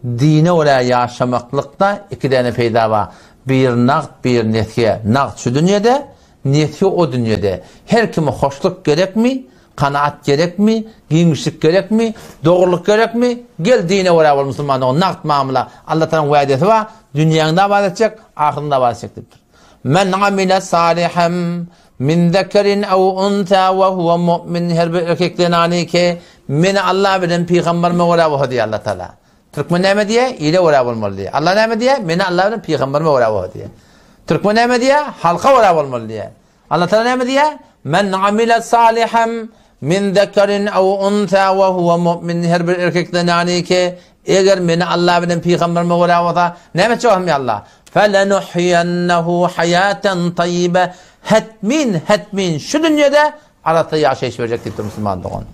Dine ola yaşamaklıkta iki tane peyda var. Bir nakt, bir netke. Nakt şu dünyada, netke o dünyada. Her kime hoşluk gerek mi? Kanaat gerek mi? Giymişlik gerek mi? Doğruluk gerek mi? Gel dine ola ol Müslüman. O nakt mamla. Allah'tan vaadeti var. Dünyanda vaat edecek, ahirinde vaat edecektir. Men amile saliham min zekerin ev unta ve huve mu'min. Her bir erkekten anike meni Allah bilen peygamberime ola ol diye Allah Teala. Türkmen ne diye? İle ola olmalı diye. Allah ne diye? Meni Allah bilen peygamberime ola ol diye. Türkmen ne diye? Halka ola olmalı diye. Allah Teala ne diye? Men amile saliham min zekerin ev unta ve huve mu'min. Her bir erkekten anike eğer meni Allah bilen peygamberime ola olsa ne mi çoğum ya Allah? فَلَنُحْيَنَّهُ حَيَاتًا طَيِّبًا Hetmin şu dünyada arada yaşayış verecek deyip Müslüman doğun.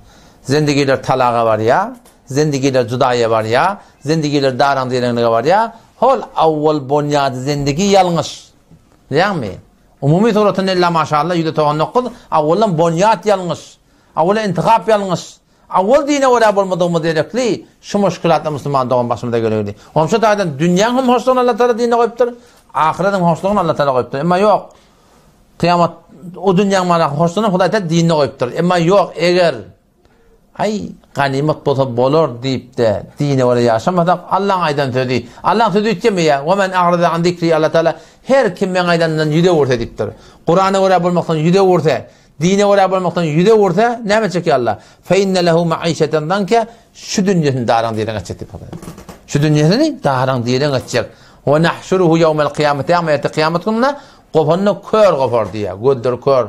Zindigiler talağa var ya, zindigiler cudaya var ya, zindigiler daran diyelenliğe var ya, hol avval bonyadı zindigi yanlış. Değil mi? Umumi suratın illa maşallah yüzde toğun nokkud, avvallan bonyat yanlış, avvallan intikap yanlış. Avval dine ola olmadığımı direkli şu müşkülatla Müslüman doğum başımda görüyordu. Omşu dağdan dünyanın hoşluğunu Allah Teala dine koyuptur, ahiretin hoşluğunu Allah Teala koyuptur. Ama yok, kıyamet o dünyanın hoşluğunu Huday Teala dinine koyuptur. Ama yok, eğer ganimet bolur deyip de dine ola yaşamadan Allah'ın aydan söyledi. Allah'ın sözü içemiyor. وَمَنْ اَعْرَضَ عَنْ ذِكْرِ Allah Teala her kim ben aydandan yüde vursa deyiptir. Kur'an'a ola bulmaktan yüde vursa, dine ola bulmaktan yüde vursa ne mi çekiyor Allah? فَاِنَّ لَهُ مَعِيشَةً ki şu dünyasını dağıran diyelim açacak. Şu dünyasını dağıran diyelim açacak. وَنَحْشُرُهُ يَوْمَ الْقِيَامَةِ Ama kıyamet gününe kofanı kör kopar diye. Gördür kör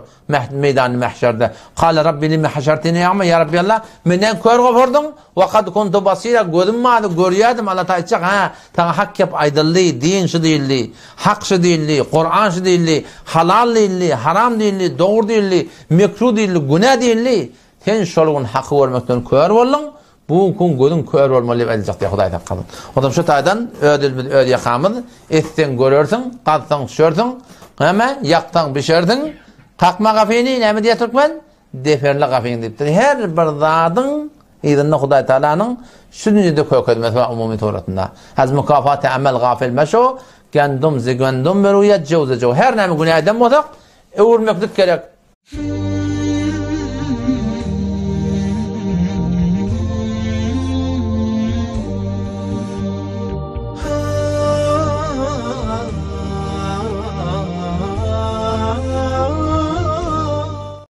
meydan-ı mahşerde. Kâle Rabbi lime haşertini ama ya Rabbi Allah menden kör kopardın. Ve kad kuntu basira görünmedi, görüyordum. Allah ta edecek ha. Ta hak yap aydınlığı, din şu değilli, hak şu değilli, Kur'an şu değilli, halal değilli, haram değilli, doğru değilli, mekruh değilli, günah değilli. Sen şolun hakkı vermekten kör oldun. Bu gün gözün kör olmalı edecek diye Huday takkalın. Odam şu taydan ödül yakamız, etten görürsün, kattan düşürsün, hemen yaktan pişirdin, takma kafeni ne mi diye Türkmen? Deferli kafeni deyiptir. Her bir zadın idinle Huday Teala'nın şu dünyada kökülmesi ve umumi turatında. Az mükafat-ı amel gafil meşo, gendum zigandum beruyet cevze cev. Her nemi günah edem olsak, öğürmeklik gerek.